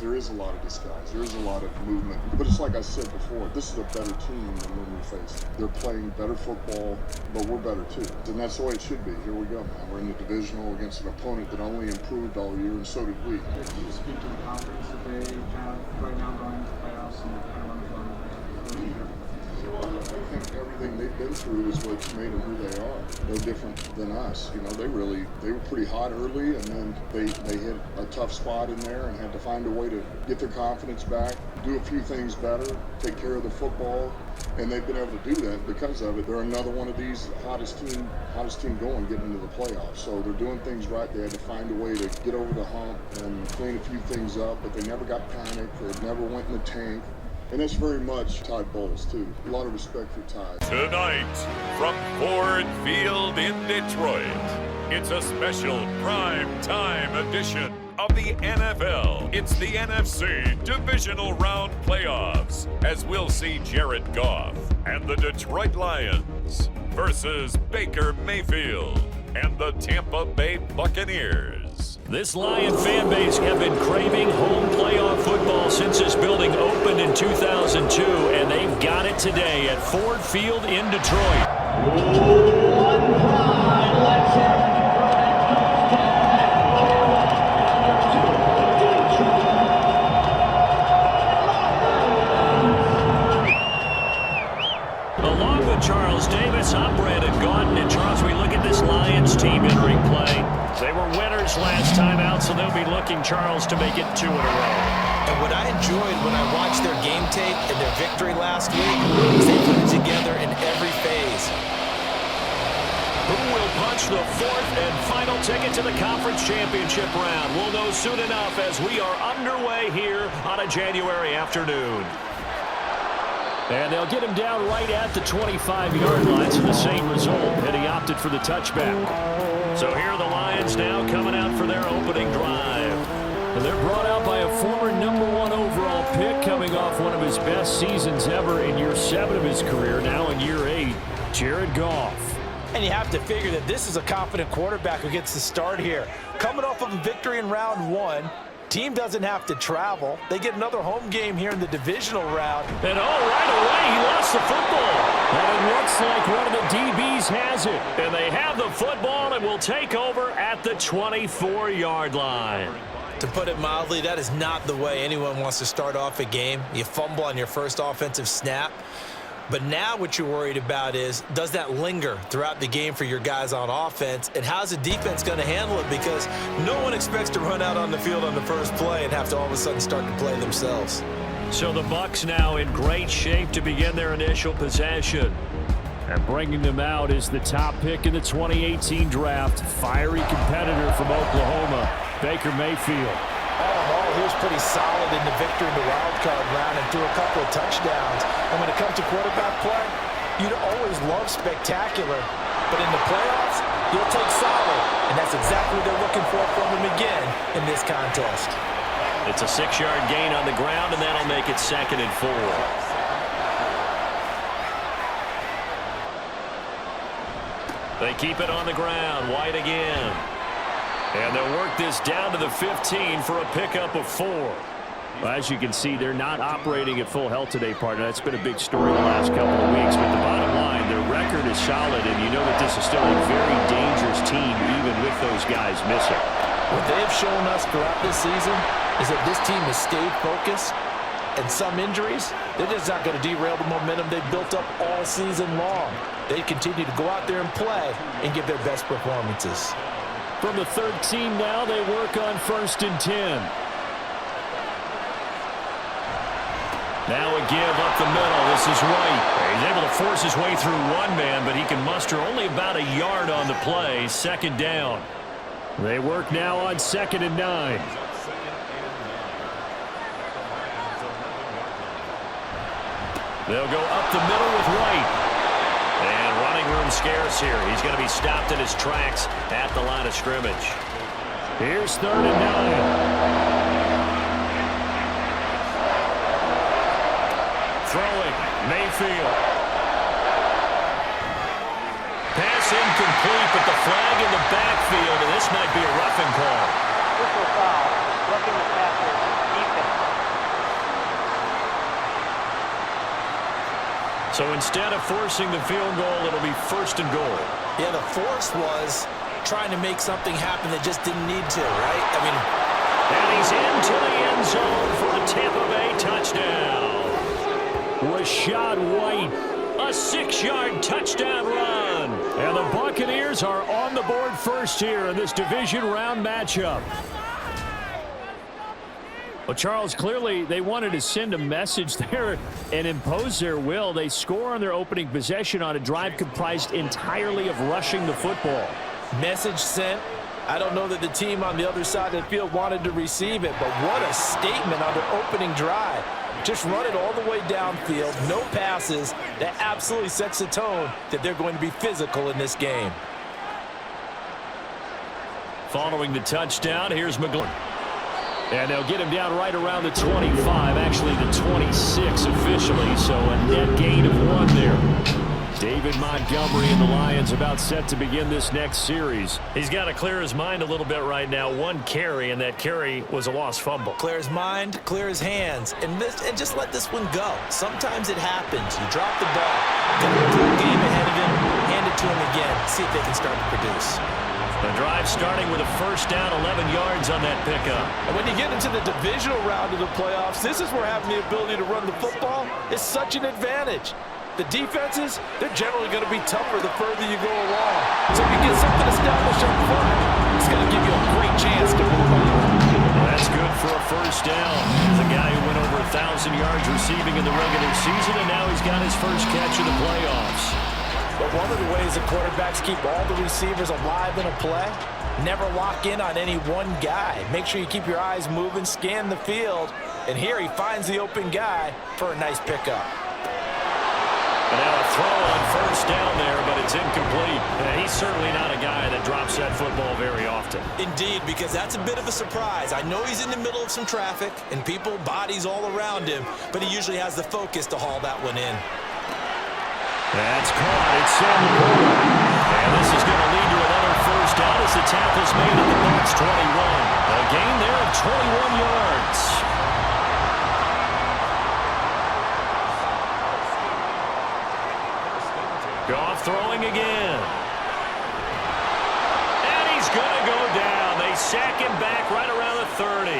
there is a lot of disguise. There is a lot of movement. But it's like I said before, this is a better team than when we faced. They're playing better football, but we're better too. And that's the way it should be. Here we go, man. We're in the divisional against an opponent that only improved all year, and so did we. Can you speak to the confidence that they have right now going into the playoffs and kind of run the I think everything they've been through is what's made them who they are. No different than us. You know, they were pretty hot early, and then they hit a tough spot in there and had to find a way to get their confidence back, do a few things better, take care of the football, and they've been able to do that because of it. They're another one of these hottest team going, getting into the playoffs. So they're doing things right. They had to find a way to get over the hump and clean a few things up, but they never got panicked. They never went in the tank. And that's very much Ty Bowles, too. A lot of respect for Ty. Tonight, from Ford Field in Detroit, it's a special prime time edition of the NFL. It's the NFC Divisional Round Playoffs, as we'll see Jared Goff and the Detroit Lions versus Baker Mayfield and the Tampa Bay Buccaneers. This Lion fan base have been craving home playoff football since this building opened in 2002, and they've got it today at Ford Field in Detroit. Along with Charles Davis, I'm Brandon Gaudin, and Charles, we look at this Lions team entering play. They were winners last time out, so they'll be looking, Charles, to make it 2 in a row. And what I enjoyed when I watched their game tape and their victory last week is they put it together in every phase. Who will punch the 4th and final ticket to the conference championship round? We'll know soon enough as we are underway here on a January afternoon. And they'll get him down right at the 25-yard line, so the same result, and he opted for the touchback. So here are the Lions now coming out for their opening drive. And they're brought out by a former #1 overall pick coming off one of his best seasons ever in year 7 of his career, now in year 8, Jared Goff. And you have to figure that this is a confident quarterback who gets the start here. Coming off of a victory in round 1, team doesn't have to travel. They get another home game here in the divisional round. And right away, he lost the football. And it looks like one of the DBs has it. And they have the football and will take over at the 24-yard line. To put it mildly, that is not the way anyone wants to start off a game. You fumble on your first offensive snap. But now what you're worried about is, does that linger throughout the game for your guys on offense? And how's the defense going to handle it? Because no one expects to run out on the field on the first play and have to all of a sudden start to play themselves. So the Bucs now in great shape to begin their initial possession. And bringing them out is the top pick in the 2018 draft, fiery competitor from Oklahoma, Baker Mayfield. He was pretty solid in the victory in the wild card round and threw a couple of touchdowns. And when it comes to quarterback play, you'd always love spectacular. But in the playoffs, you'll take solid. And that's exactly what they're looking for from him again in this contest. It's a 6-yard gain on the ground, and that'll make it 2nd and 4. They keep it on the ground. White again. And they'll work this down to the 15 for a pickup of 4. Well, as you can see, they're not operating at full health today, partner. That's been a big story the last couple of weeks. But the bottom line, their record is solid, and you know that this is still a very dangerous team, even with those guys missing. What they have shown us throughout this season is that this team has stayed focused, and some injuries, they're just not going to derail the momentum they've built up all season long. They continue to go out there and play and give their best performances. From the 13 now, they work on 1st and 10. Now a give up the middle. This is White. He's able to force his way through one man, but he can muster only about a yard on the play. 2nd down. They work now on 2nd and 9. They'll go up the middle with White. And running room scarce here. He's going to be stopped in his tracks at the line of scrimmage. Here's 3rd and 9. Throwing, Mayfield. Pass incomplete, but the flag in the backfield, and this might be a roughing call. Personal foul, roughing the passer, defense. So instead of forcing the field goal, it'll be 1st and goal. Yeah, the force was trying to make something happen that just didn't need to, right? I mean, and he's into the end zone for a Tampa Bay touchdown. Rashad White, a 6-yard touchdown run. And the Buccaneers are on the board first here in this division round matchup. Well, Charles, clearly they wanted to send a message there and impose their will. They score on their opening possession on a drive comprised entirely of rushing the football. Message sent. I don't know that the team on the other side of the field wanted to receive it, but what a statement on their opening drive. Just run it all the way downfield, no passes. That absolutely sets the tone that they're going to be physical in this game. Following the touchdown, here's McGlynn. And they'll get him down right around the 25, actually the 26 officially, so a net gain of 1 there. David Montgomery and the Lions about set to begin this next series. He's got to clear his mind a little bit right now. 1 carry, and that carry was a lost fumble. Clear his mind, clear his hands, and just let this one go. Sometimes it happens. You drop the ball, got a full game ahead of him, hand it to him again, see if they can start to produce. The drive starting with a 1st down, 11 yards on that pickup. And when you get into the divisional round of the playoffs, this is where having the ability to run the football is such an advantage. The defenses, they're generally going to be tougher the further you go along. So if you get something established up front, it's going to give you a great chance to move on. That's good for a 1st down. He's a guy who went over 1,000 yards receiving in the regular season, and now he's got his first catch in the playoffs. But one of the ways the quarterbacks keep all the receivers alive in a play, never lock in on any one guy. Make sure you keep your eyes moving, scan the field, and here he finds the open guy for a nice pickup. And now a throw on 1st down there, but it's incomplete. And he's certainly not a guy that drops that football very often. Indeed, because that's a bit of a surprise. I know he's in the middle of some traffic and people, bodies all around him, but he usually has the focus to haul that one in. That's caught. It's Sam McCoy. And this is going to lead to another 1st down as the tackle's made at the Bucs 21. A gain there of 21 yards. Goff throwing again. And he's going to go down. They sack him back right around the 30.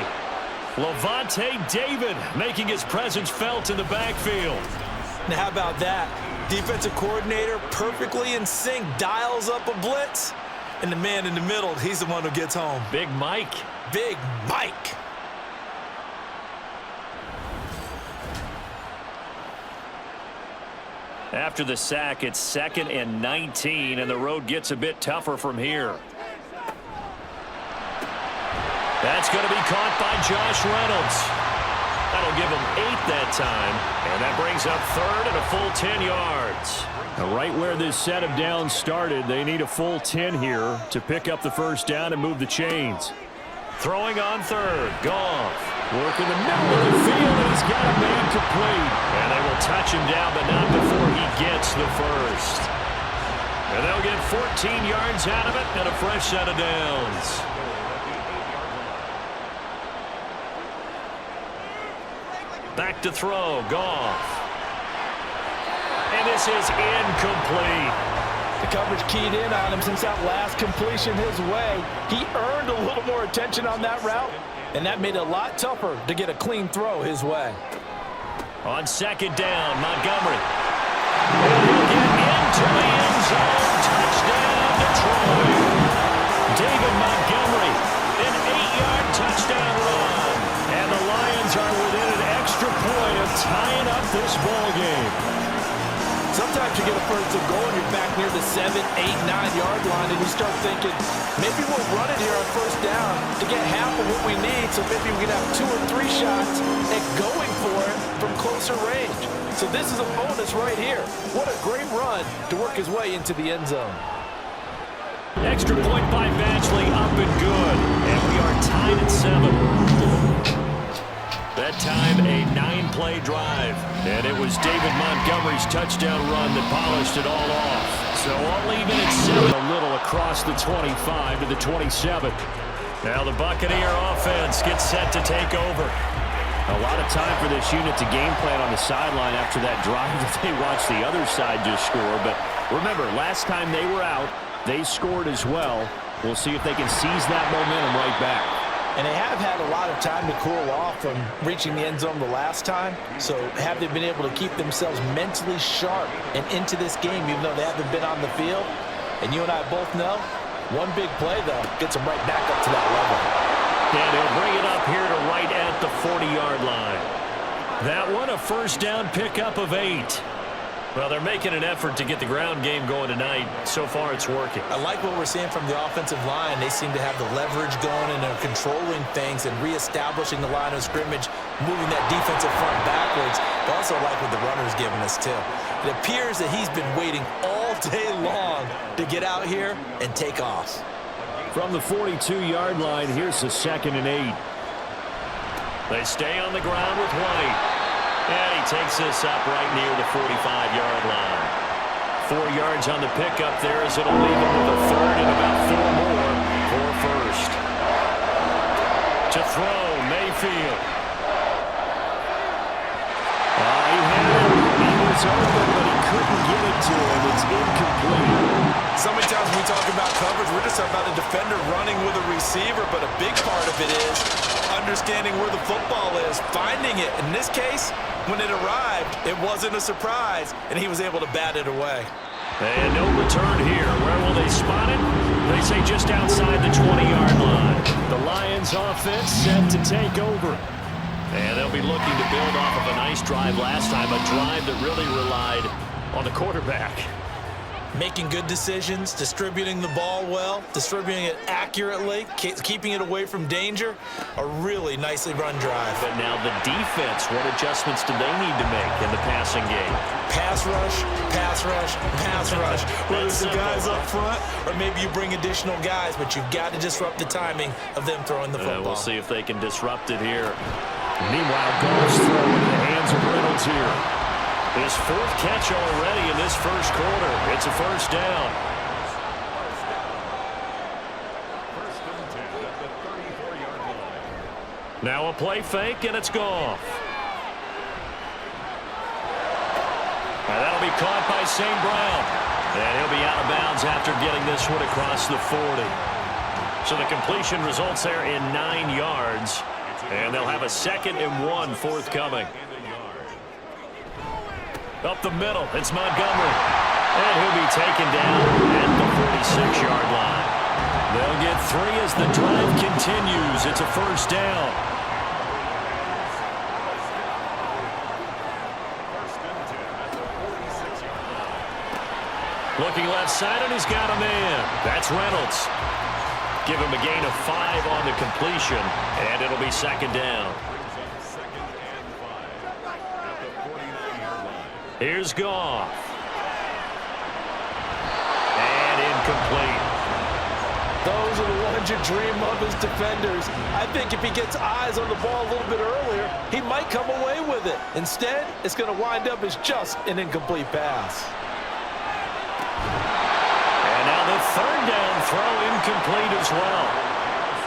Levante David making his presence felt in the backfield. Now how about that? Defensive coordinator perfectly in sync, dials up a blitz, and the man in the middle, he's the one who gets home. Big Mike. Big Mike. After the sack, it's 2nd and 19, and the road gets a bit tougher from here. That's going to be caught by Josh Reynolds. That'll give him 8 that time, and that brings up 3rd and a full 10 yards. Now, right where this set of downs started, they need a full 10 here to pick up the 1st down and move the chains. Throwing on 3rd, Goff. Work in the middle of the field, and he's got a man complete. And they will touch him down, but not before he gets the 1st. And they'll get 14 yards out of it and a fresh set of downs. Back to throw, Goff. And this is incomplete. The coverage keyed in on him since that last completion his way. He earned a little more attention on that route, and that made it a lot tougher to get a clean throw his way. On 2nd down, Montgomery. And he'll get into the end zone. Touchdown, Detroit. David Montgomery, an 8-yard touchdown run. And the Lions are within an extra point of tying up this ball game. Sometimes you get a 1st and goal and you're back near the 7, 8, 9-yard line, and you start thinking, maybe we'll run it here on 1st down to get half of what we need, so maybe we can have 2 or 3 shots at going for it from closer range. So this is a bonus right here. What a great run to work his way into the end zone. Extra point by Badgley, up and good. And we are tied at 7. That time, a 9-play drive. And it was David Montgomery's touchdown run that polished it all off. So all even at 7. A little across the 25 to the 27. Now the Buccaneer offense gets set to take over. A lot of time for this unit to game plan on the sideline after that drive that they watched the other side just score. But remember, last time they were out, they scored as well. We'll see if they can seize that momentum right back. And they have had a lot of time to cool off from reaching the end zone the last time. So have they been able to keep themselves mentally sharp and into this game, even though they haven't been on the field? And you and I both know, one big play, though, gets them right back up to that level. And he'll bring it up here to right at the 40-yard line. That one, a first down pickup of 8. Well, they're making an effort to get the ground game going tonight. So far, it's working. I like what we're seeing from the offensive line. They seem to have the leverage going, and they're controlling things and reestablishing the line of scrimmage, moving that defensive front backwards. But also like what the runner's giving us, too. It appears that he's been waiting all day long to get out here and take off. From the 42-yard line, here's the 2nd and 8. They stay on the ground with White. And he takes this up right near the 45-yard line. 4 yards on the pickup there as it'll leave him with a third and about 4 more for first. To throw, Mayfield. He had it. He was open, but he couldn't get it to him. It's incomplete. So many times when we talk about coverage, we're just talking about a defender running with a receiver, but a big part of it is understanding where the football is, finding it. In this case, when it arrived, it wasn't a surprise, and he was able to bat it away. And no return here. Where will they spot it? They say just outside the 20-yard line. The Lions offense set to take over. And they'll be looking to build off of a nice drive last time, a drive that really relied on the quarterback. Making good decisions, distributing the ball well, distributing it accurately, keeping it away from danger. A really nicely run drive. But now the defense, what adjustments do they need to make in the passing game? Pass rush, pass rush, pass rush. Whether it's the guys up front or maybe you bring additional guys, but you've got to disrupt the timing of them throwing the football. We'll see if they can disrupt it here. Meanwhile, Goff's throw in the hands of Reynolds here. His 4th catch already in this first quarter. It's a first down. Now a play fake, and it's Goff. And that'll be caught by St. Brown. And he'll be out of bounds after getting this one across the 40. So the completion results there in 9 yards. And they'll have a 2nd and 1 forthcoming. Up the middle, it's Montgomery. And he'll be taken down at the 46-yard line. They'll get 3 as the drive continues. It's a first down. Looking left side, and he's got a man. That's Reynolds. Give him a gain of 5 on the completion, and it'll be 2nd down. Here's Goff. And incomplete. Those are the ones you dream of as defenders. I think if he gets eyes on the ball a little bit earlier, he might come away with it. Instead, it's going to wind up as just an incomplete pass. And now the 3rd down throw incomplete as well.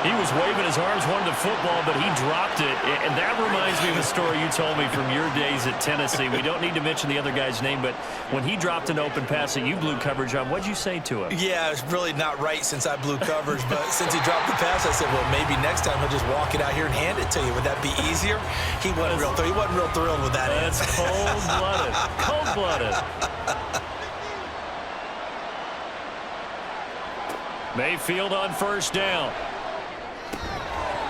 He was waving his arms, wanted the football, but he dropped it. And that reminds me of a story you told me from your days at Tennessee. We don't need to mention the other guy's name, but when he dropped an open pass that you blew coverage on, what'd you say to him? Yeah, it's really not right since I blew coverage, but since he dropped the pass, I said, well, maybe next time he'll just walk it out here and hand it to you. Would that be easier? He wasn't real thrilled with that answer. That's cold-blooded. Cold-blooded. Mayfield on first down.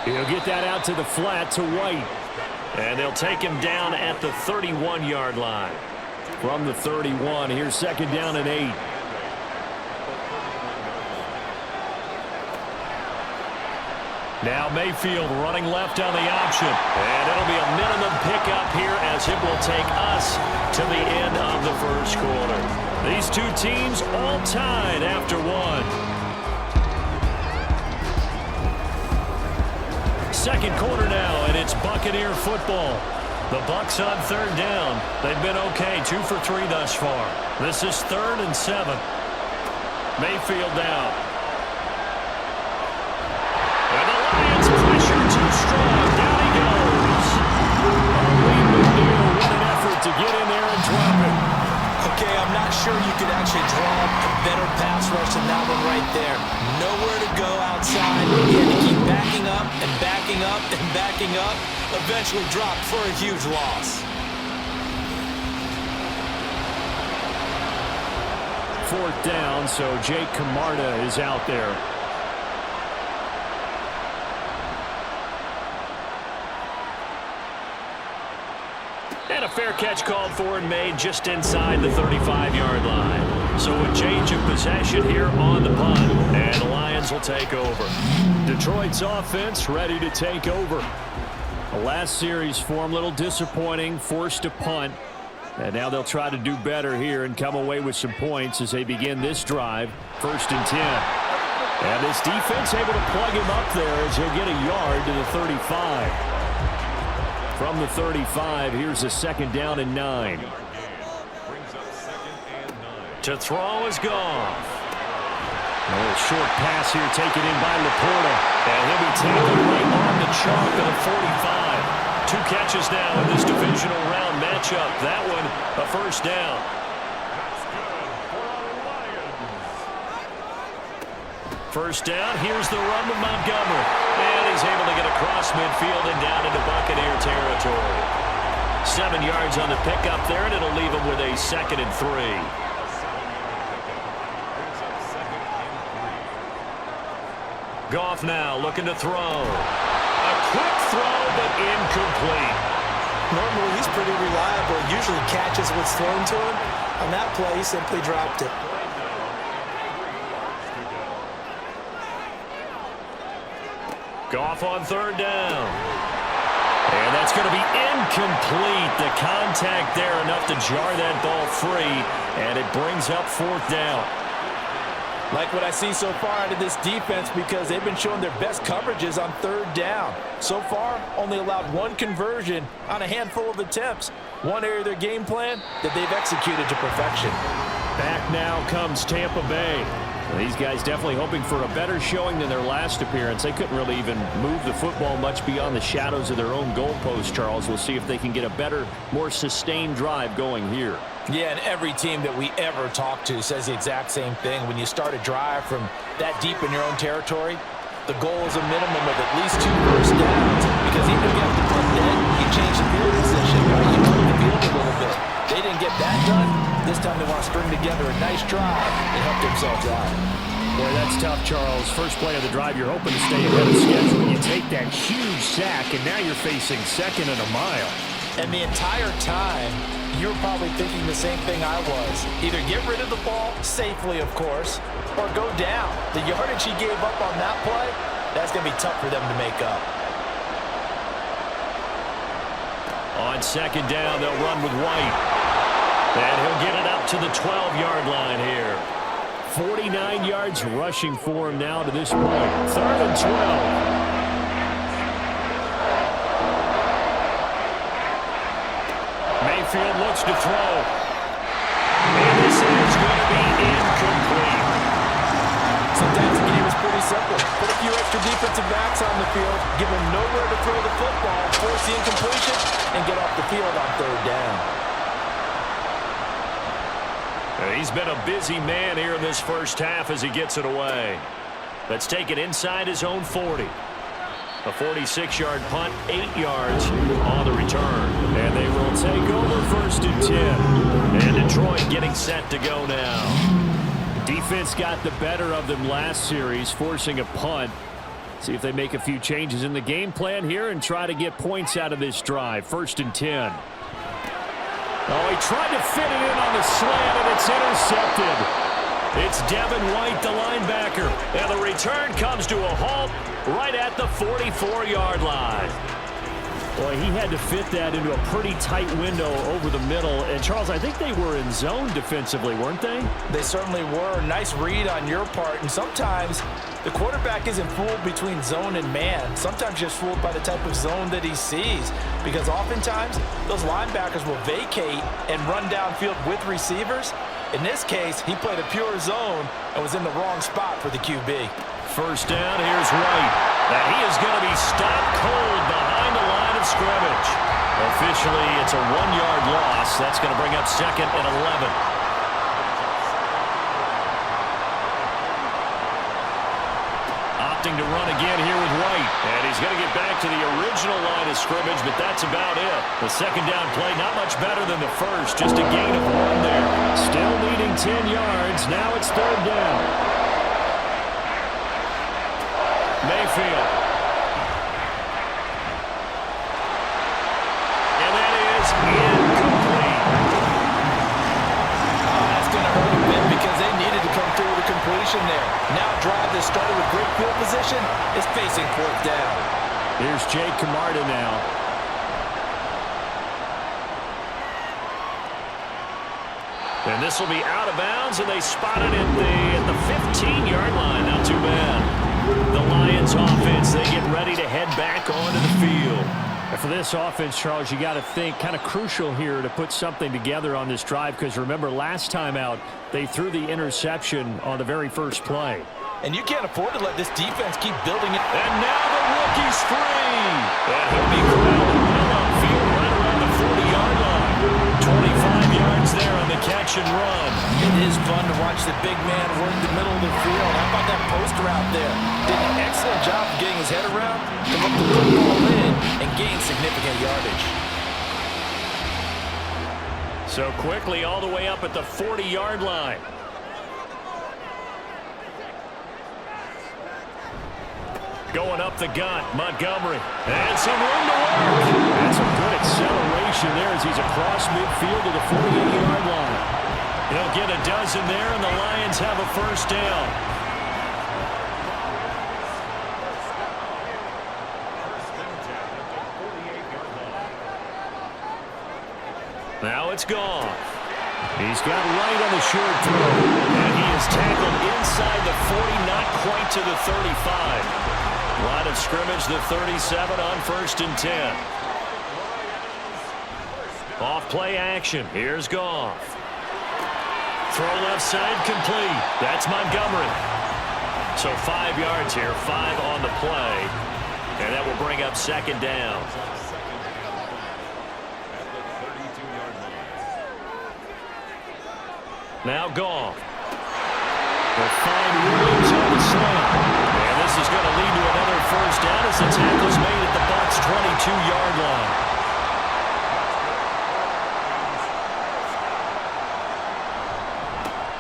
He'll get that out to the flat to White. And they'll take him down at the 31-yard line. From the 31, here's 2nd down and 8. Now Mayfield running left on the option. And it'll be a minimum pickup here as it will take us to the end of the first quarter. These two teams all tied after one. Second quarter now, and it's Buccaneer football. The Bucs on 3rd down. They've been okay, 2 for 3 thus far. This is 3rd and 7. Mayfield down. And the Lions pressure too strong. Down he goes. out and backing up, eventually dropped for a huge loss. Fourth down, so Jake Camarda is out there. And a fair catch called for and made just inside the 35-yard line. So a change of possession here on the punt, and the Lions will take over. Detroit's offense ready to take over. The last series for them, a little disappointing, forced to punt. And now they'll try to do better here and come away with some points as they begin this drive. 1st and 10. And this defense able to plug him up there as he'll get a yard to the 35. From the 35, here's a 2nd down and 9. To throw is Goff. A little short pass here taken in by Laporta. And he'll be tackled right on the chalk of the 45. 2 catches now in this divisional round matchup. That one, a 1st down. First down, here's the run with Montgomery. And he's able to get across midfield and down into Buccaneer territory. 7 yards on the pickup there, and it'll leave him with a 2nd and 3. Goff now looking to throw. A quick throw, but incomplete. Normally, he's pretty reliable. Usually catches what's thrown to him. On that play, he simply dropped it. Goff on 3rd down. And that's going to be incomplete. The contact there enough to jar that ball free, and it brings up 4th down. Like what I see so far out of this defense, because they've been showing their best coverages on 3rd down. So far, only allowed 1 conversion on a handful of attempts. One area of their game plan that they've executed to perfection. Back now comes Tampa Bay. Well, these guys definitely hoping for a better showing than their last appearance. They couldn't really even move the football much beyond the shadows of their own goalpost, Charles. We'll see if they can get a better, more sustained drive going here. Yeah, and every team that we ever talk to says the exact same thing. When you start a drive from that deep in your own territory, the goal is a minimum of at least 2 first downs. Because even if you have to punt dead, you change the field position, right? You move the field a little bit. They didn't get that done. This time they want to string together a nice drive and help themselves out. Boy, that's tough, Charles. First play of the drive, you're hoping to stay ahead of schedule. You take that huge sack, and now you're facing 2nd and a mile. And the entire time, you're probably thinking the same thing I was. Either get rid of the ball, safely of course, or go down. The yardage he gave up on that play, that's going to be tough for them to make up. On 2nd down, they'll run with White. And he'll get it up to the 12-yard line here. 49 yards rushing for him now to this point. 3rd and 12. Mayfield looks to throw. And this is going to be incomplete. Sometimes the game is pretty simple. Put a few extra defensive backs on the field, give them nowhere to throw the football, force the incompletion, and get off the field on 3rd down. He's been a busy man here in this first half as he gets it away. Let's take it inside his own 40. A 46-yard punt, 8 yards on the return. And they will take over 1st and 10. And Detroit getting set to go now. Defense got the better of them last series, forcing a punt. See if they make a few changes in the game plan here and try to get points out of this drive. 1st and 10. Oh, he tried to fit it in on the slant, and it's intercepted. It's Devin White, the linebacker. And the return comes to a halt right at the 44-yard line. Boy, he had to fit that into a pretty tight window over the middle. And, Charles, I think they were in zone defensively, weren't they? They certainly were. Nice read on your part. And sometimes the quarterback isn't fooled between zone and man. Sometimes just fooled by the type of zone that he sees. Because oftentimes, those linebackers will vacate and run downfield with receivers. In this case, he played a pure zone and was in the wrong spot for the QB. First down, here's White. And he is going to be stopped cold behind the line of scrimmage. Officially, it's a 1-yard loss. That's going to bring up 2nd and 11. attempting to run again here with White. And he's going to get back to the original line of scrimmage, but that's about it. The second down play, not much better than the first, just a gain of 1 there. Still needing 10 yards. Now it's third down. Mayfield. And that is incomplete. Oh, that's going to hurt a bit because they needed to come through with a completion there. Now a drive that started with great field position is facing fourth down. Here's Jake Camarda now. And this will be out of bounds, and they spotted it at the 15-yard line. Not too bad. The Lions offense, they get ready to head back onto the field. And for this offense, Charles, you got to think kind of crucial here to put something together on this drive, because remember last time out they threw the interception on the very first play. And you can't afford to let this defense keep building it. And now the rookie's free. And he'll be corralled well upfield right around the 40-yard line. 25 yards there on the catch and run. It is fun to watch the big man work the middle of the field. How about that post route there? Did an excellent job of getting his head around to look the football in and gain significant yardage. So quickly all the way up at the 40-yard line. Going up the gun, Montgomery. And some room to work. And some good acceleration there as he's across midfield to the 48-yard line. He'll get a dozen there, and the Lions have a first down. Now it's Goff. He's got right on the short throw. And he is tackled inside the 40, not quite to the 35. Line of scrimmage, the 37 on 1st and 10. Off play action. Here's Goff. Throw left side complete. That's Montgomery. So 5 yards here, 5 on the play. And that will bring up second down. Now Goff. They'll find Williams on the slant. And this is going to lead to another first down as the tackle's made at the Bucs' 22-yard line.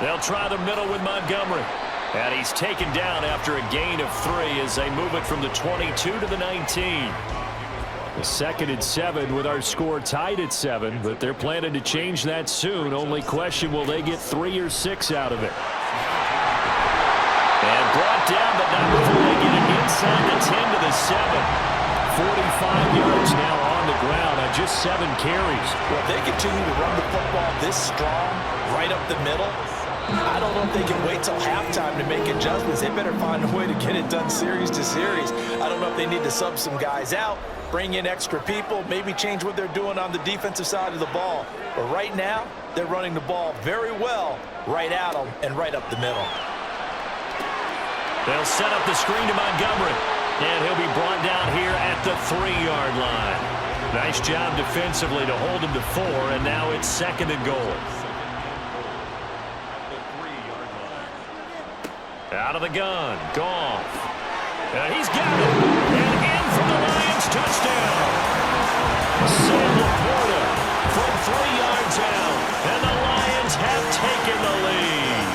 They'll try the middle with Montgomery. And he's taken down after a gain of 3 as they move it from the 22 to the 19. The 2nd and 7 with our score tied at 7, but they're planning to change that soon. Only question, will they get 3 or 6 out of it? And brought down, but not before they get it inside the 10 to the 7. 45 yards now on the ground on just 7 carries. Well, if they continue to run the football this strong, right up the middle, I don't know if they can wait till halftime to make adjustments. They better find a way to get it done series to series. I don't know if they need to sub some guys out, bring in extra people, maybe change what they're doing on the defensive side of the ball. But right now, they're running the ball very well right at them and right up the middle. They'll set up the screen to Montgomery. And he'll be brought down here at the 3-yard line. Nice job defensively to hold him to 4, and now it's 2nd and goal. Out of the gun, Goff. And he's got it. And in for the Lions, touchdown. Sam Laporta from 3 yards out. And the Lions have taken the lead.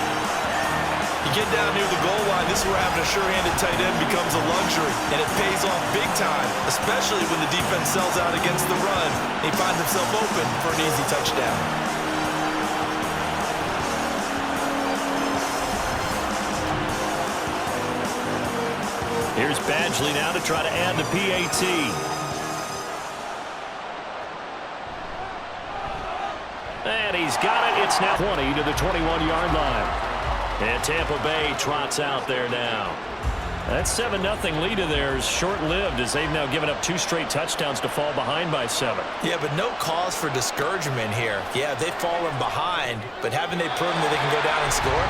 You get down near the goal line, this is where having a sure-handed tight end becomes a luxury, and it pays off big time, especially when the defense sells out against the run. He finds himself open for an easy touchdown. Here's Badgley now to try to add the PAT. And he's got it. It's now 20 to the 21-yard line. And Tampa Bay trots out there now. That 7-0 lead of theirs short-lived as they've now given up 2 straight touchdowns to fall behind by 7. Yeah, but no cause for discouragement here. Yeah, they've fallen behind, but haven't they proven that they can go down and score?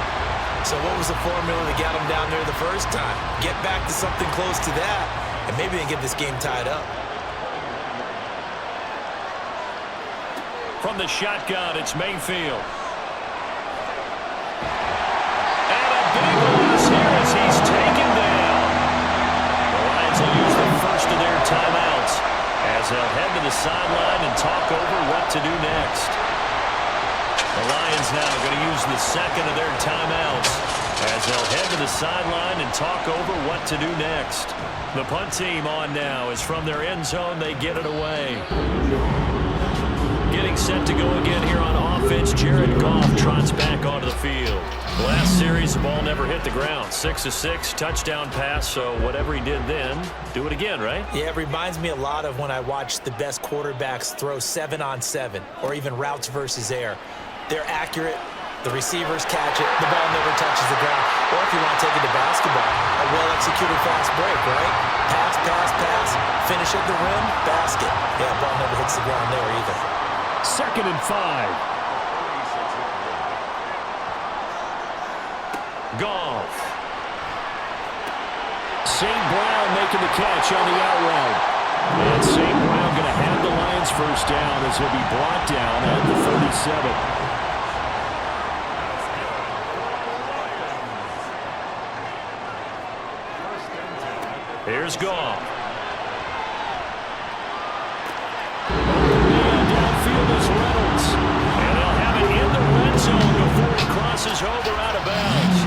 So what was the formula that got them down there the first time? Get back to something close to that, and maybe they get this game tied up. From the shotgun, it's Mayfield. Big loss here as he's taken down. as they'll head to the sideline and talk over what to do next. The Lions now going to use the second of their timeouts as they'll head to the sideline and talk over what to do next. The punt team on now is from their end zone. They get it away. Getting set to go again here on offense, Jared Goff trots back onto the field. Last series, the ball never hit the ground. 6 of 6, touchdown pass, so whatever he did then, do it again, right? Yeah, it reminds me a lot of when I watched the best quarterbacks throw 7-on-7 or even routes versus air. They're accurate. The receivers catch it. The ball never touches the ground. Or if you want to take it to basketball, a well-executed fast break, right? Pass, pass, pass. Finish at the rim, basket. Yeah, ball never hits the ground there either. 2nd and 5. Goff. St. Brown making the catch on the out route. And St. Brown going to have the Lions first down as he'll be brought down at the 37. Here's Goff. Downfield is Reynolds. And they'll have it in the red zone before he crosses over out of bounds.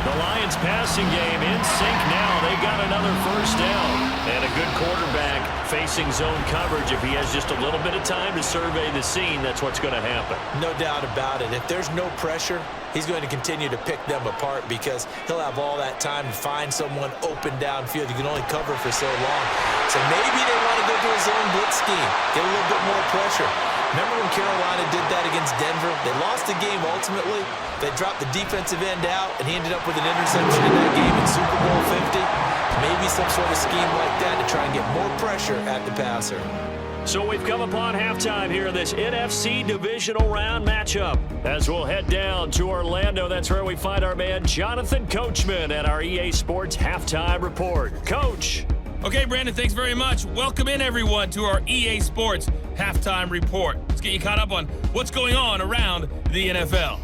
The Lions passing game in sync now. They got another first down. And a good quarterback facing zone coverage. If he has just a little bit of time to survey the scene, that's what's going to happen. No doubt about it. If there's no pressure, he's going to continue to pick them apart because he'll have all that time to find someone open downfield. You can only cover for so long. So maybe they want to go to a zone blitz scheme, get a little bit more pressure. Remember when Carolina did that against Denver? They lost the game ultimately. They dropped the defensive end out, and he ended up with an interception in that game in Super Bowl 50. Maybe some sort of scheme like that to try and get more pressure at the passer. So we've come upon halftime here in this NFC divisional round matchup. As we'll head down to Orlando, that's where we find our man Jonathan Coachman at our EA Sports Halftime Report. Coach. Okay, Brandon, thanks very much. Welcome in, everyone, to our EA Sports Halftime Report. Let's get you caught up on what's going on around the NFL.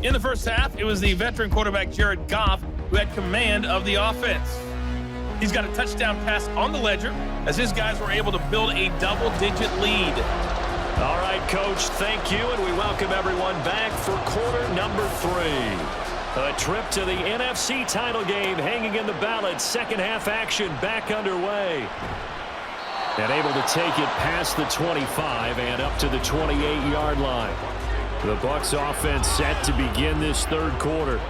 In the first half, it was the veteran quarterback Jared Goff who had command of the offense. He's got a touchdown pass on the ledger as his guys were able to build a double-digit lead. All right, Coach, thank you, and we welcome everyone back for quarter number 3. A trip to the NFC title game hanging in the balance. Second half action back underway. And able to take it past the 25 and up to the 28-yard line. The Bucs offense set to begin this third quarter.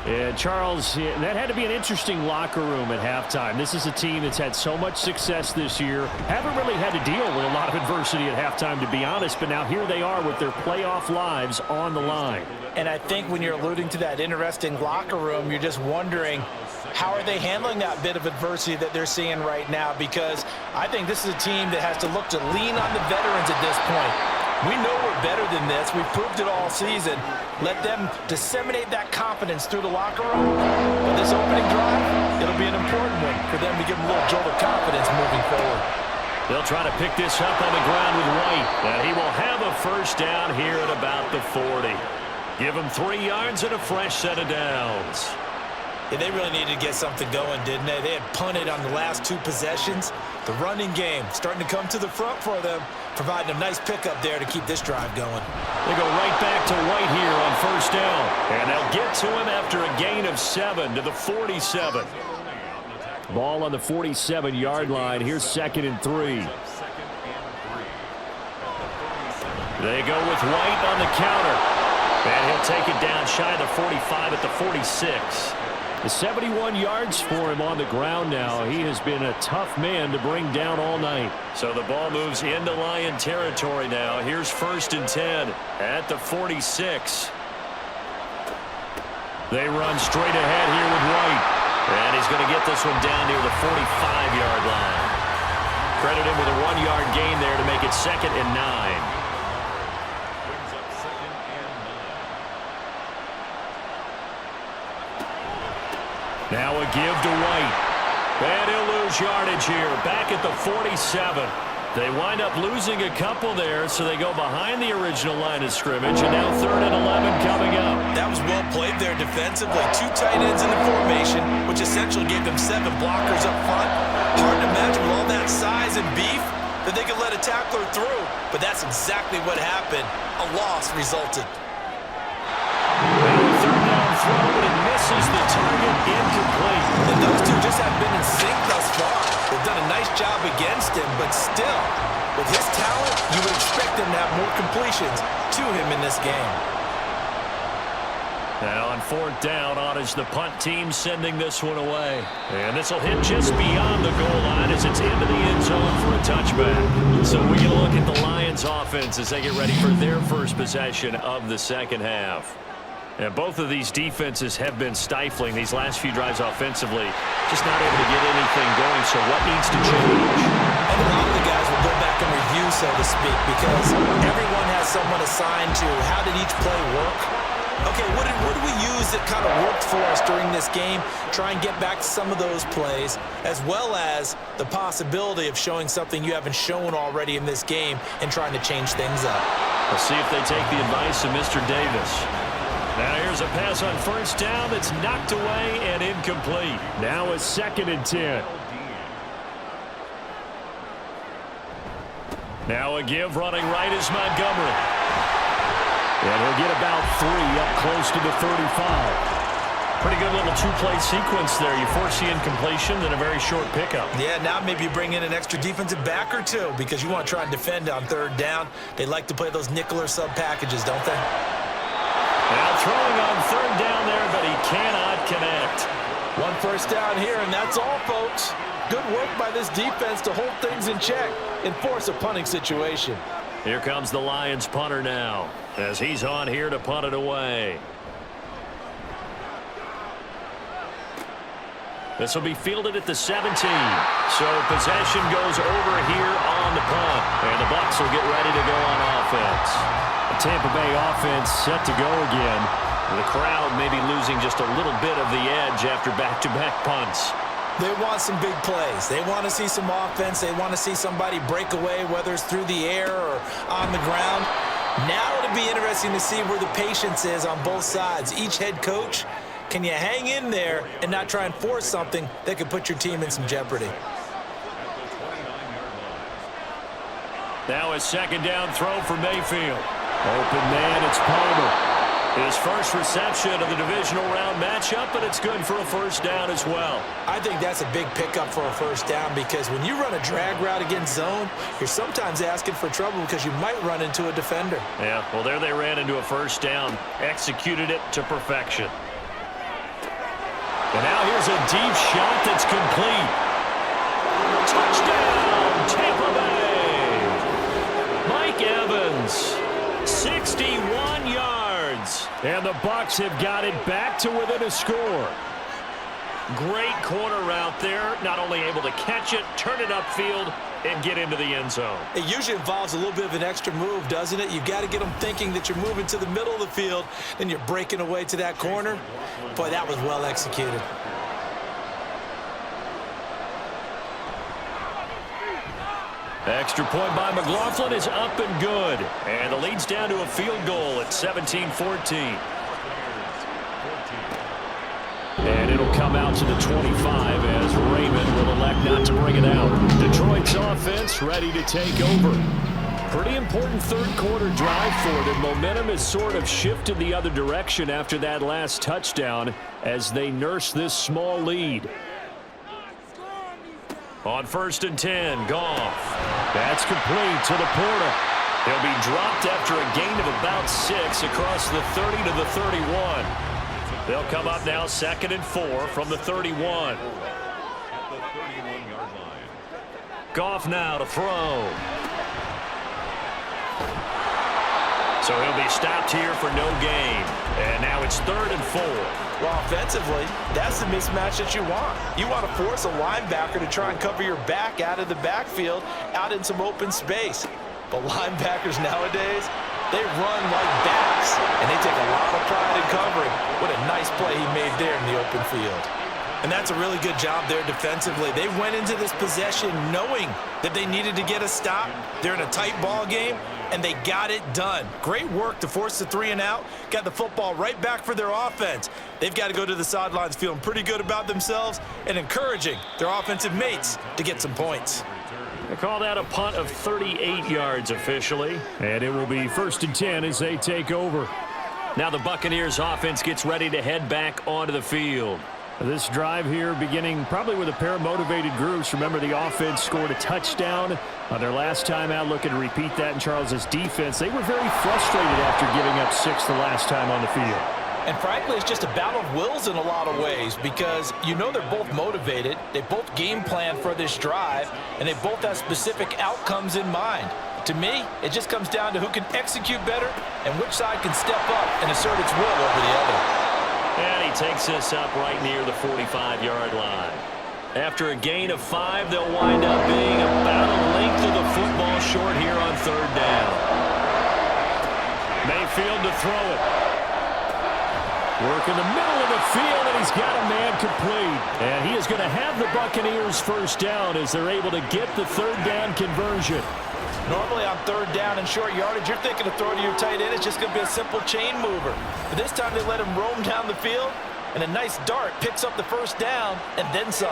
And Charles, that had to be an interesting locker room at halftime. This is a team that's had so much success this year. Haven't really had to deal with a lot of adversity at halftime, to be honest. But now here they are with their playoff lives on the line. And I think when you're alluding to that interesting locker room, you're just wondering, how are they handling that bit of adversity that they're seeing right now? Because I think this is a team that has to look to lean on the veterans at this point. We know we're better than this. We've proved it all season. Let them disseminate that confidence through the locker room. But this opening drive, it'll be an important one for them to give them a little jolt of confidence moving forward. They'll try to pick this up on the ground with White. And he will have a first down here at about the 40. Give him 3 yards and a fresh set of downs. Yeah, they really needed to get something going, didn't they? They had punted on the last 2 possessions. The running game starting to come to the front for them, providing a nice pickup there to keep this drive going. They go right back to White here on first down. And they'll get to him after a gain of 7 to the 47. Ball on the 47-yard line. Here's 2nd and 3. They go with White on the counter. And he'll take it down shy of the 45 at the 46. The 71 yards for him on the ground now. He has been a tough man to bring down all night. So the ball moves into Lion territory now. Here's 1st and 10 at the 46. They run straight ahead here with White. And he's going to get this one down near the 45-yard line. Credit him with a 1-yard gain there to make it 2nd and 9. Now a give to White. And he'll lose yardage here. Back at the 47. They wind up losing a couple there, so they go behind the original line of scrimmage. And now 3rd and 11 coming up. That was well played there defensively. 2 tight ends in the formation, which essentially gave them 7 blockers up front. Hard to imagine with all that size and beef that they could let a tackler through. But that's exactly what happened. A loss resulted. Third down throw, but it misses the target, incomplete. And those two just have been in sync thus far. They've done a nice job against him, but still, with his talent, you would expect him to have more completions to him in this game. Now on fourth down, on is the punt team sending this one away. And this will hit just beyond the goal line as it's into the end zone for a touchback. So we can look at the Lions offense as they get ready for their first possession of the second half. And both of these defenses have been stifling these last few drives offensively. Just not able to get anything going, so what needs to change? And a lot of the guys will go back and review, so to speak, because everyone has someone assigned to how did each play work. Okay, what did we use that kind of worked for us during this game? Try and get back to some of those plays, as well as the possibility of showing something you haven't shown already in this game and trying to change things up. We'll see if they take the advice of Mr. Davis. Now here's a pass on first down that's knocked away and incomplete. Now a 2nd and 10. Now a give running right is Montgomery. And he'll get about 3 up close to the 35. Pretty good little two-play sequence there. You force the incompletion, then a very short pickup. Yeah, now maybe you bring in an extra defensive back or two because you want to try and defend on third down. They like to play those nickel or sub packages, don't they? Now throwing on third down there, but he cannot connect. One first down here, and that's all, folks. Good work by this defense to hold things in check and force a punting situation. Here comes the Lions punter now, as he's on here to punt it away. This will be fielded at the 17. So possession goes over here on the punt, and the Bucs will get ready to go on offense. The Tampa Bay offense set to go again. The crowd may be losing just a little bit of the edge after back-to-back punts. They want some big plays. They want to see some offense. They want to see somebody break away, whether it's through the air or on the ground. Now it'll be interesting to see where the patience is on both sides. Each head coach, can you hang in there and not try and force something that could put your team in some jeopardy? Now a 2nd down throw for Mayfield. Open man, it's Palmer. His first reception of the divisional round matchup, but it's good for a first down as well. I think that's a big pickup for a first down because when you run a drag route against zone, you're sometimes asking for trouble because you might run into a defender. Yeah, well, there they ran into a first down, executed it to perfection. And now here's a deep shot that's complete. Touchdown, Tampa Bay! Mike Evans, 61 yards. And the Bucs have got it back to within a score. Great corner route there. Not only able to catch it, turn it upfield, and get into the end zone. It usually involves a little bit of an extra move, doesn't it? You've got to get them thinking that you're moving to the middle of the field, then you're breaking away to that corner. Boy, that was well executed. Extra point by McLaughlin is up and good. And the lead's down to a field goal at 17-14. And it'll come out to the 25 as Raymond will elect not to bring it out. Detroit's offense ready to take over. Pretty important third quarter drive for them. Momentum has sort of shifted the other direction after that last touchdown as they nurse this small lead. On 1st and 10, Goff. That's complete to the Porter. He'll be dropped after a gain of about 6 across the 30 to the 31. They'll come up now 2nd and 4 from the 31. Goff now to throw. So he'll be stopped here for no gain. And now it's 3rd and 4. Well, offensively, that's the mismatch that you want. You want to force a linebacker to try and cover your back out of the backfield, out in some open space. But linebackers nowadays, they run like backs, and they take a lot of pride in covering. What a nice play he made there in the open field. And that's a really good job there defensively. They went into this possession knowing that they needed to get a stop. They're in a tight ball game, and they got it done. Great work to force the 3 and out. Got the football right back for their offense. They've got to go to the sidelines feeling pretty good about themselves and encouraging their offensive mates to get some points. They call that a punt of 38 yards officially, and it will be 1st and 10 as they take over. Now the Buccaneers offense gets ready to head back onto the field. This drive here beginning probably with a pair of motivated groups. Remember, the offense scored a touchdown on their last time out. Looking to repeat that in Charles's defense. They were very frustrated after giving up 6 the last time on the field. And frankly, it's just a battle of wills in a lot of ways because you know they're both motivated. They both game plan for this drive, and they both have specific outcomes in mind. To me, it just comes down to who can execute better and which side can step up and assert its will over the other. And he takes this up right near the 45-yard line. After a gain of 5, they'll wind up being about a length of the football short here on 3rd down. Mayfield to throw it. Work in the middle of the field, and he's got a man complete. And he is going to have the Buccaneers 1st down as they're able to get the 3rd down conversion. Normally on 3rd down and short yardage, you're thinking of throwing to your tight end. It's just going to be a simple chain mover. But this time they let him roam down the field, and a nice dart picks up the 1st down and then some.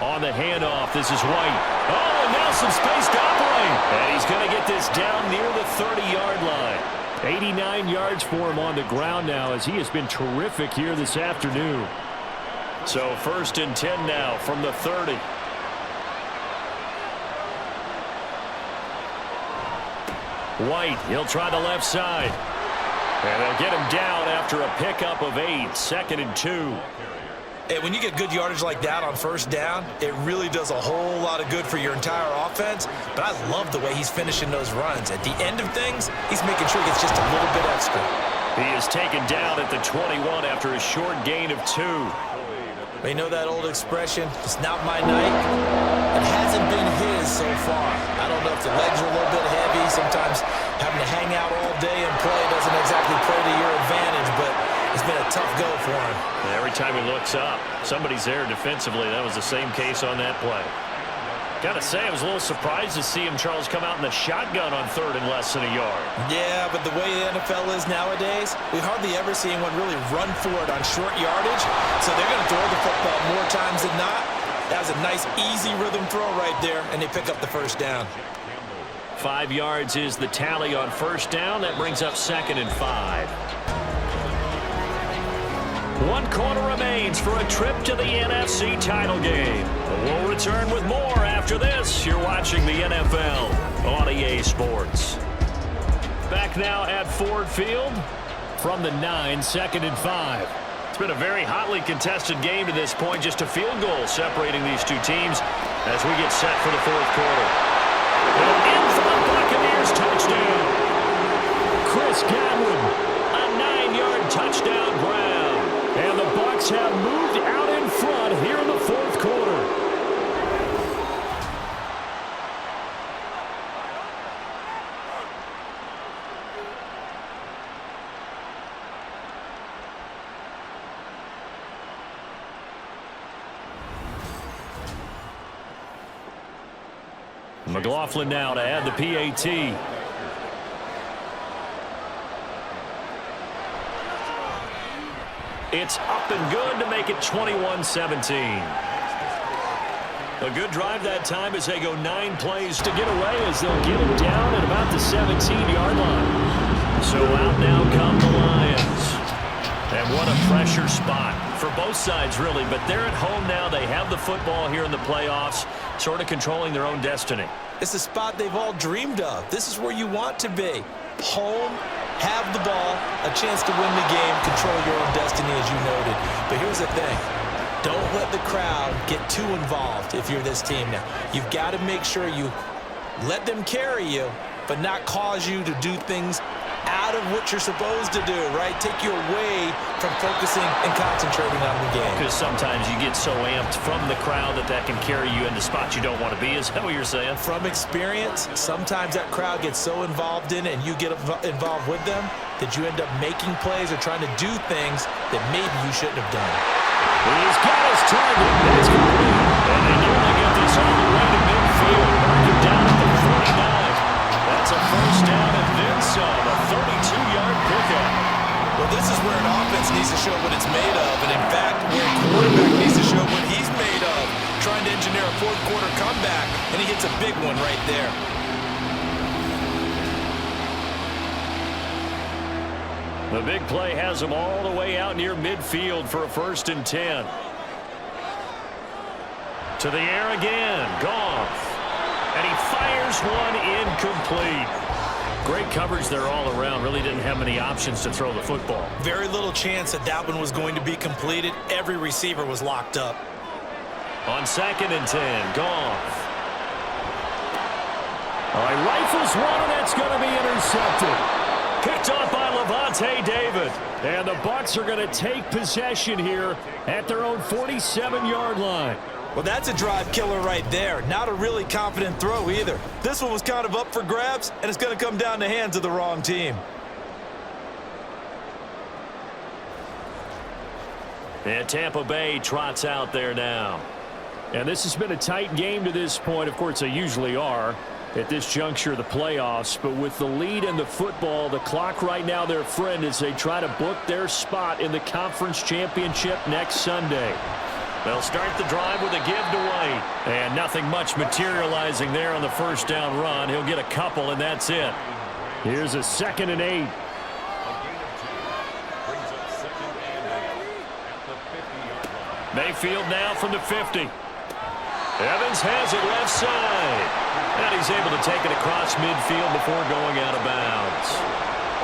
On the handoff, this is White. Oh, and now some space to operate. And he's going to get this down near the 30-yard line. 89 yards for him on the ground now as he has been terrific here this afternoon. So 1st and 10 now from the 30. White, he'll try the left side. And they'll get him down after a pickup of 8, 2nd and 2. Hey, when you get good yardage like that on 1st down, it really does a whole lot of good for your entire offense. But I love the way he's finishing those runs. At the end of things, he's making sure he gets just a little bit extra. He is taken down at the 21 after a short gain of 2. You know that old expression, it's not my night? It hasn't been his so far. I don't know if the legs are a little bit heavy. Sometimes having to hang out all day and play doesn't exactly play to your advantage, but it's been a tough go for him. Every time he looks up, somebody's there defensively. That was the same case on that play. Gotta say, I was a little surprised to see him, Charles, come out in the shotgun on 3rd and less than a yard. Yeah, but the way the NFL is nowadays, we hardly ever see anyone really run for it on short yardage. So they're going to throw the football more times than not. That was a nice, easy rhythm throw right there, and they pick up the 1st down. 5 yards is the tally on 1st down. That brings up 2nd and 5. 1 quarter remains for a trip to the NFC title game. We'll return with more after this. You're watching the NFL on EA Sports. Back now at Ford Field from the 9, 2nd and 5. It's been a very hotly contested game to this point. Just a field goal separating these two teams as we get set for the 4th quarter. And in for the Buccaneers touchdown. Chris Godwin, a 9-yard touchdown grab. And the Bucs have moved out in front here in the 4th quarter. McLaughlin now to add the PAT. It's up and good to make it 21-17. A good drive that time as they go 9 plays to get away as they'll get him down at about the 17-yard line. So out now come the Lions. And what a pressure spot for both sides, really. But they're at home now. They have the football here in the playoffs, sort of controlling their own destiny. It's a spot they've all dreamed of. This is where you want to be. Home, have the ball, a chance to win the game, control your own destiny, as you noted. But here's the thing. Don't let the crowd get too involved if you're this team now. You've got to make sure you let them carry you, but not cause you to do things out of what you're supposed to do, right? Take you away from focusing and concentrating on the game. Because sometimes you get so amped from the crowd that can carry you into spots you don't want to be. Is that what you're saying? From experience, sometimes that crowd gets so involved in it and you get involved with them that you end up making plays or trying to do things that maybe you shouldn't have done. He's got his target. That's complete. And they nearly get this all the way to midfield. Mark him down at the 49. That's a first down and then some. A 32-yard pickup. Well, this is where an offense needs to show what it's made of. And in fact, where a quarterback needs to show what he's made of. Trying to engineer a fourth quarter comeback. And he hits a big one right there. The big play has him all the way out near midfield for a 1st and 10. To the air again. Goff. And he fires one incomplete. Great coverage there all around. Really didn't have many options to throw the football. Very little chance that one was going to be completed. Every receiver was locked up. On 2nd and 10. Goff. All right, rifles one, and that's going to be intercepted. Picked off by Levante David. And the Bucs are going to take possession here at their own 47-yard line. Well, that's a drive killer right there. Not a really confident throw either. This one was kind of up for grabs, and it's going to come down the hands of the wrong team. And Tampa Bay trots out there now. And this has been a tight game to this point. Of course, they usually are at this juncture of the playoffs, but with the lead in the football, the clock right now their friend as they try to book their spot in the conference championship next Sunday. They'll start the drive with a give to White, and nothing much materializing there on the first down run. He'll get a couple, and that's it. Here's a 2nd and 8. Mayfield now from the 50. Evans has it left side. And he's able to take it across midfield before going out of bounds.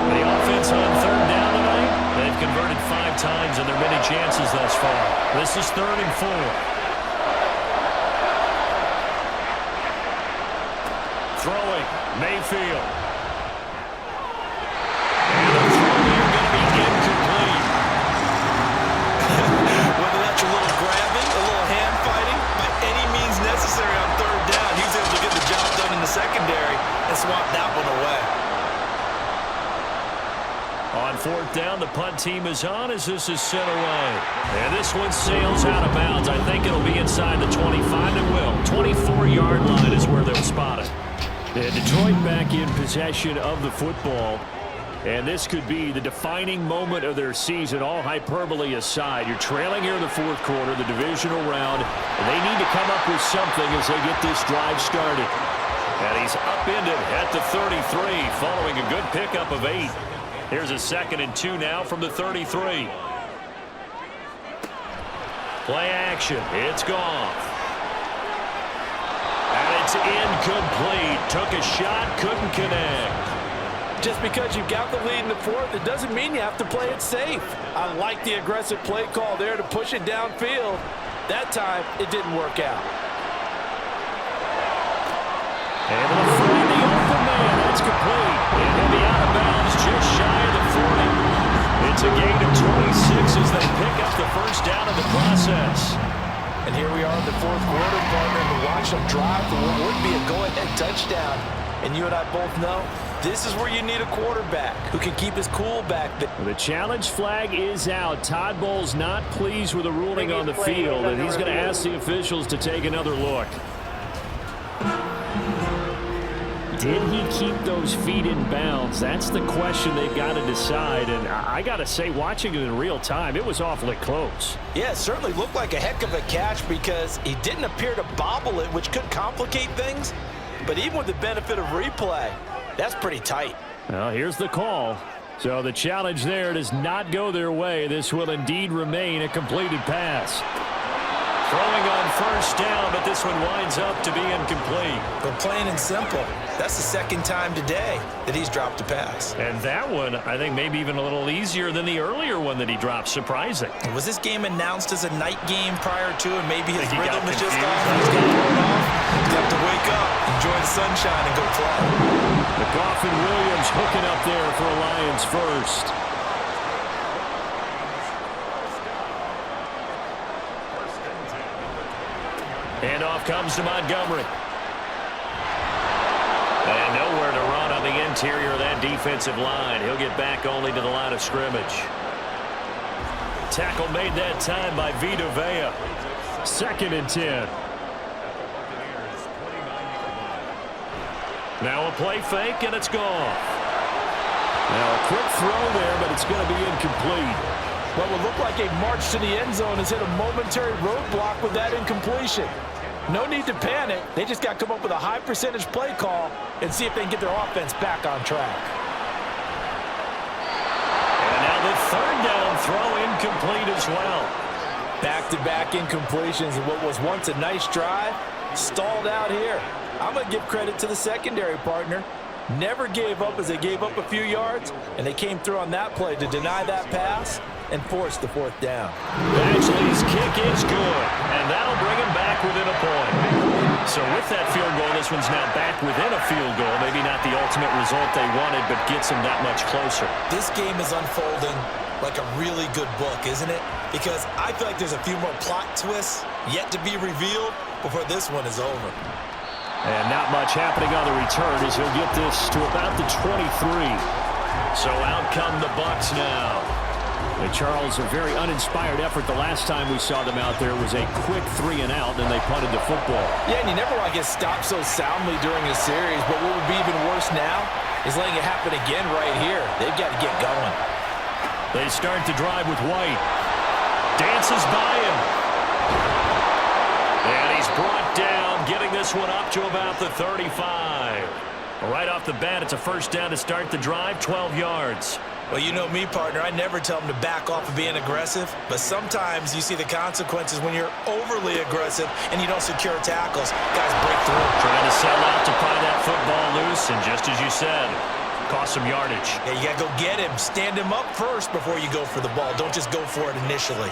The offense on 3rd down tonight, they've converted 5 times in their many chances thus far. This is 3rd and 4. Throwing, Mayfield. And the throw here going to be incomplete. Whether that's a little grabbing, a little hand fighting, by any means necessary on 3rd down, he's able to get the job done in the secondary and swap that one away. On 4th down, the punt team is on as this is sent away. And this one sails out of bounds. I think it'll be inside the 25. It will. 24-yard line is where they'll spot it. And Detroit back in possession of the football. And this could be the defining moment of their season, all hyperbole aside. You're trailing here in the 4th quarter, the divisional round, and they need to come up with something as they get this drive started. And he's upended at the 33, following a good pickup of 8. Here's a 2nd and 2 now from the 33. Play action. It's Goff. And it's incomplete. Took a shot, couldn't connect. Just because you've got the lead in the 4th, it doesn't mean you have to play it safe. I like the aggressive play call there to push it downfield. That time, it didn't work out. Able to find the open man. That's complete. And he'll be out of bounds just shy of the 40. It's a gain of 26 as they pick up the first down in the process. And here we are in the 4th quarter, partner, to watch them drive for what would be a go-ahead touchdown. And you and I both know this is where you need a quarterback who can keep his cool back. The challenge flag is out. Todd Bowles not pleased with the ruling on the field, and he's going to ask the officials to take another look. Did he keep those feet in bounds? That's the question they've got to decide. And I got to say, watching it in real time, it was awfully close. Yeah, it certainly looked like a heck of a catch because he didn't appear to bobble it, which could complicate things. But even with the benefit of replay, that's pretty tight. Well, here's the call. So the challenge there does not go their way. This will indeed remain a completed pass. Throwing on first down, but this one winds up to be incomplete. But plain and simple, that's the 2nd time today that he's dropped a pass. And that one, I think, maybe even a little easier than the earlier one that he dropped. Surprising. Was this game announced as a night game prior to, and maybe his rhythm was just off? He's got to throw it off. He's got to wake up, enjoy the sunshine and go play. The Goff and Williams hooking up there for a Lions first. And off comes to Montgomery. And nowhere to run on the interior of that defensive line. He'll get back only to the line of scrimmage. Tackle made that time by Vita Vea. 2nd and 10. Now a play fake, and it's gone. Now a quick throw there, but it's going to be incomplete. What would look like a march to the end zone has hit a momentary roadblock with that incompletion. No need to panic. They just got to come up with a high percentage play call and see if they can get their offense back on track. And now the 3rd down throw incomplete as well. Back-to-back incompletions and what was once a nice drive stalled out here. I'm going to give credit to the secondary partner. Never gave up as they gave up a few yards, and they came through on that play to deny that pass and force the 4th down. Badgley's kick is good, and that'll bring him back within a point. So with that field goal, this one's now back within a field goal. Maybe not the ultimate result they wanted, but gets them that much closer. This game is unfolding like a really good book, isn't it? Because I feel like there's a few more plot twists yet to be revealed before this one is over. And not much happening on the return as he'll get this to about the 23. So out come the Bucs now. And Charles, a very uninspired effort. The last time we saw them out there was a quick 3 and out, and they punted the football. Yeah, and you never want to get stopped so soundly during a series, but what would be even worse now is letting it happen again right here. They've got to get going. They start the drive with White. Dances by him. And he's brought down, getting this one up to about the 35. Right off the bat, it's a 1st down to start the drive, 12 yards. Well, you know me, partner. I never tell them to back off of being aggressive, but sometimes you see the consequences when you're overly aggressive and you don't secure tackles. Guys break through. Trying to sell out to pry that football loose, and just as you said, cost some yardage. Yeah, you got to go get him. Stand him up first before you go for the ball. Don't just go for it initially.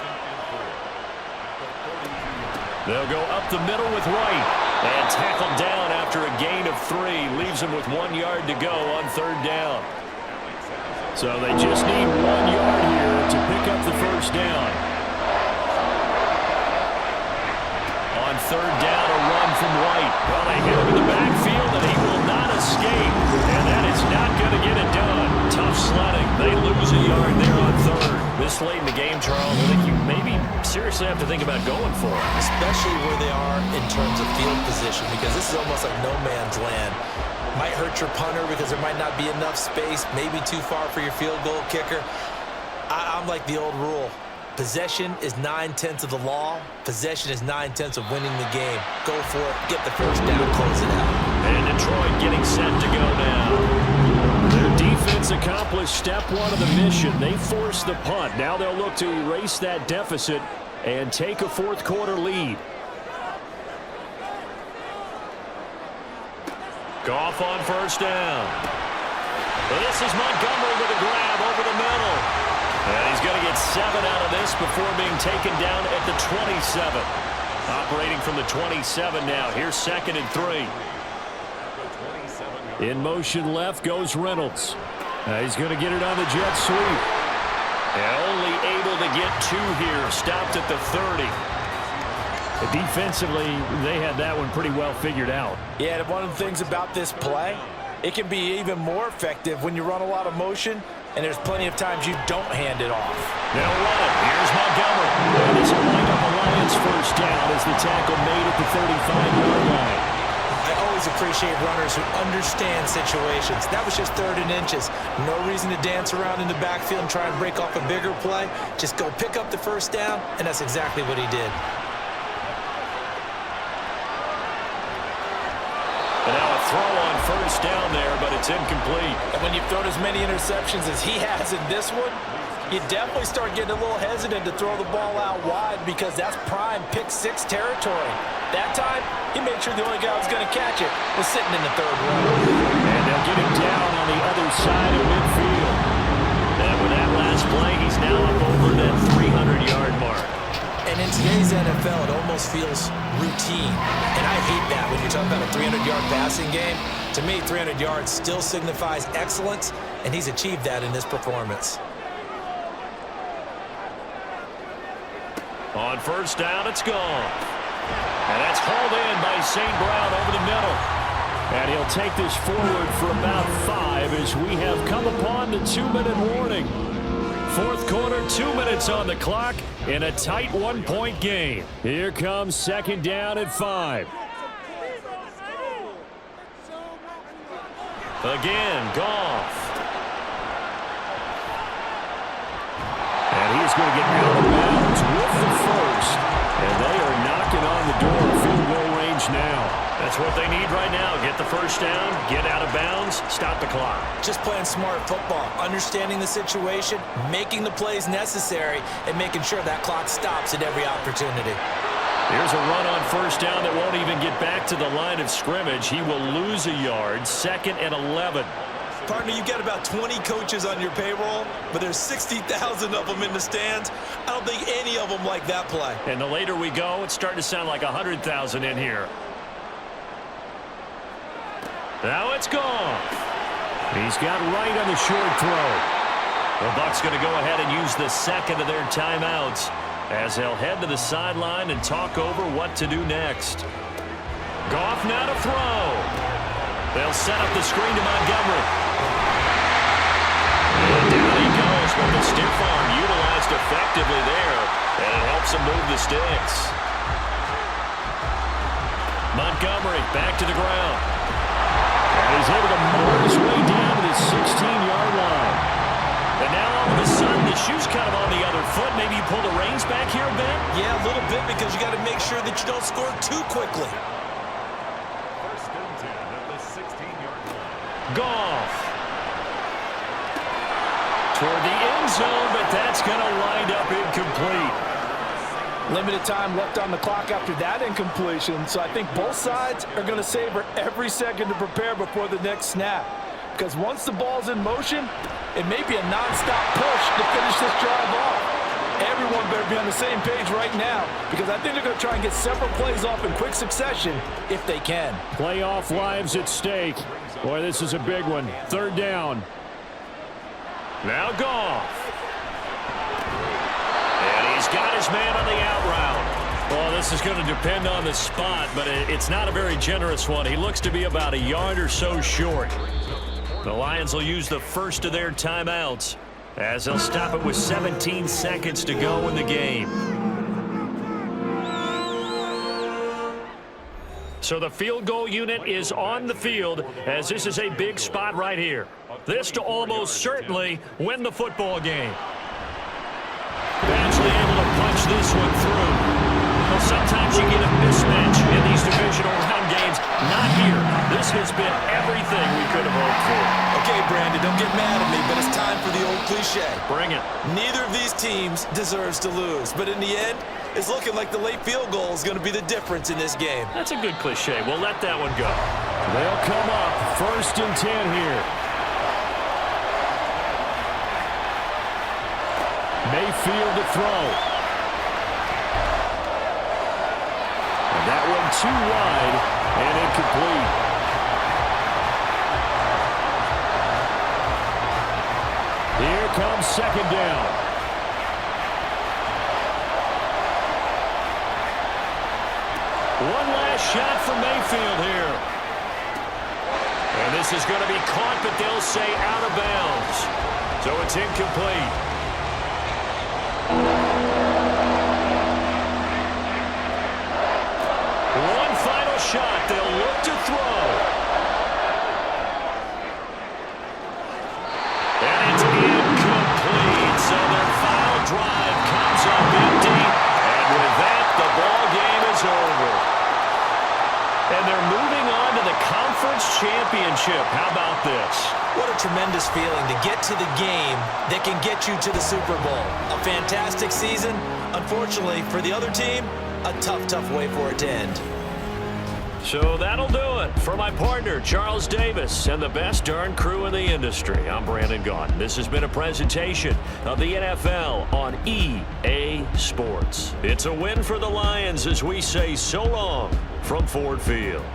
They'll go up the middle with White. And tackled down after a gain of 3. Leaves him with 1 yard to go on 3rd down. So they just need 1 yard here to pick up the 1st down. On 3rd down, a run from White. Well, they hit him in the backfield, and he will not escape. And that is not going to get it done. Tough sledding. They lose a yard there on 3rd. This late in the game, Charles, I think you maybe seriously have to think about going for it. Especially where they are in terms of field position, because this is almost like no man's land. Might hurt your punter because there might not be enough space, maybe too far for your field goal kicker. I'm like the old rule. Possession is 9/10 of the law. Possession is 9/10 of winning the game. Go for it. Get the 1st down. Close it out. And Detroit getting set to go now. Their defense accomplished step 1 of the mission. They forced the punt. Now they'll look to erase that deficit and take a 4th quarter lead. Goff on 1st down. Well, this is Montgomery with a grab over the middle. And he's going to get 7 out of this before being taken down at the 27. Operating from the 27 now. Here's 2nd and 3. In motion left goes Reynolds. He's going to get it on the jet sweep. And only able to get 2 here. Stopped at the 30. Defensively, they had that one pretty well figured out. Yeah, and one of the things about this play, it can be even more effective when you run a lot of motion, and there's plenty of times you don't hand it off. They'll run it. Here's Montgomery. And this will wind up a Lions 1st down as the tackle made at the 35-yard line. I always appreciate runners who understand situations. That was just 3rd and inches. No reason to dance around in the backfield and try and break off a bigger play. Just go pick up the 1st down, and that's exactly what he did. And now a throw on 1st down there, but it's incomplete. And when you've thrown as many interceptions as he has in this one, you definitely start getting a little hesitant to throw the ball out wide because that's prime pick-6 territory. That time, he made sure the only guy who was going to catch it was sitting in the 3rd row. And they'll get him down on the other side of midfield. And with that last play, he's now up over that 300-yard mark. And in today's NFL, it almost feels routine. And I hate that when you're talking about a 300-yard passing game. To me, 300 yards still signifies excellence, and he's achieved that in this performance. On first down, it's Goff. And that's hauled in by St. Brown over the middle. And he'll take this forward for about 5 as we have come upon the 2-minute warning. Fourth quarter, 2 minutes on the clock in a tight 1-point game. Here comes second down at 5. Again, Goff. And he's going to get out of bounds with the first. And they are knocking on the door of field goal range now. That's what they need right now. Get the first down, get out of bounds, stop the clock. Just playing smart football, understanding the situation, making the plays necessary, and making sure that clock stops at every opportunity. Here's a run on first down that won't even get back to the line of scrimmage. He will lose a yard, 2nd and 11. Partner, you got about 20 coaches on your payroll, but there's 60,000 of them in the stands. I don't think any of them like that play. And the later we go, it's starting to sound like 100,000 in here. Now it's Goff. He's got right on the short throw. The Bucs going to go ahead and use the second of their timeouts as they'll head to the sideline and talk over what to do next. Goff now to throw. They'll set up the screen to Montgomery. And down he goes, but the stiff arm utilized effectively there, and it helps him move the sticks. Montgomery back to the ground. And he's able to mow his way down to the 16-yard line. And now all of a sudden, the shoe's kind of on the other foot. Maybe you pull the reins back here a bit? Yeah, a little bit, because you got to make sure that you don't score too quickly. First and 10 at the 16-yard line. Goff. Toward the end zone, but that's going to wind up incomplete. Limited time left on the clock after that incompletion, so I think both sides are going to savor every second to prepare before the next snap. Because once the ball's in motion, it may be a non-stop push to finish this drive off. Everyone better be on the same page right now, because I think they're going to try and get several plays off in quick succession if they can. Playoff lives at stake. Boy, this is a big one. Third down. Now Goff. And he's got his man on the out route. Well, this is going to depend on the spot, but it's not a very generous one. He looks to be about a yard or so short. The Lions will use the first of their timeouts as they'll stop it with 17 seconds to go in the game. So the field goal unit is on the field as this is a big spot right here. This to almost certainly win the football game. Badgley able to punch this one through. Well, sometimes you get a mismatch in these divisional round games. Not here. This has been everything we could have hoped for. Okay, Brandon, don't get mad at me, but it's time for the old cliche. Bring it. Neither of these teams deserves to lose, but in the end, it's looking like the late field goal is going to be the difference in this game. That's a good cliche. We'll let that one go. They'll come up 1st and 10 here. Mayfield to throw. And that one too wide and incomplete. Here comes second down. One last shot for Mayfield here. And this is going to be caught, but they'll say out of bounds. So it's incomplete. One final shot. They'll look to throw. And it's incomplete. So their final drive comes up empty. And with that, the ball game is over. And they're moving on to the conference championship. How about this? What a tremendous feeling to get to the game that can get you to the Super Bowl. A fantastic season. Unfortunately, for the other team, a tough, tough way for it to end. So that'll do it for my partner, Charles Davis, and the best darn crew in the industry. I'm Brandon Gaudin. This has been a presentation of the NFL on EA Sports. It's a win for the Lions as we say so long from Ford Field.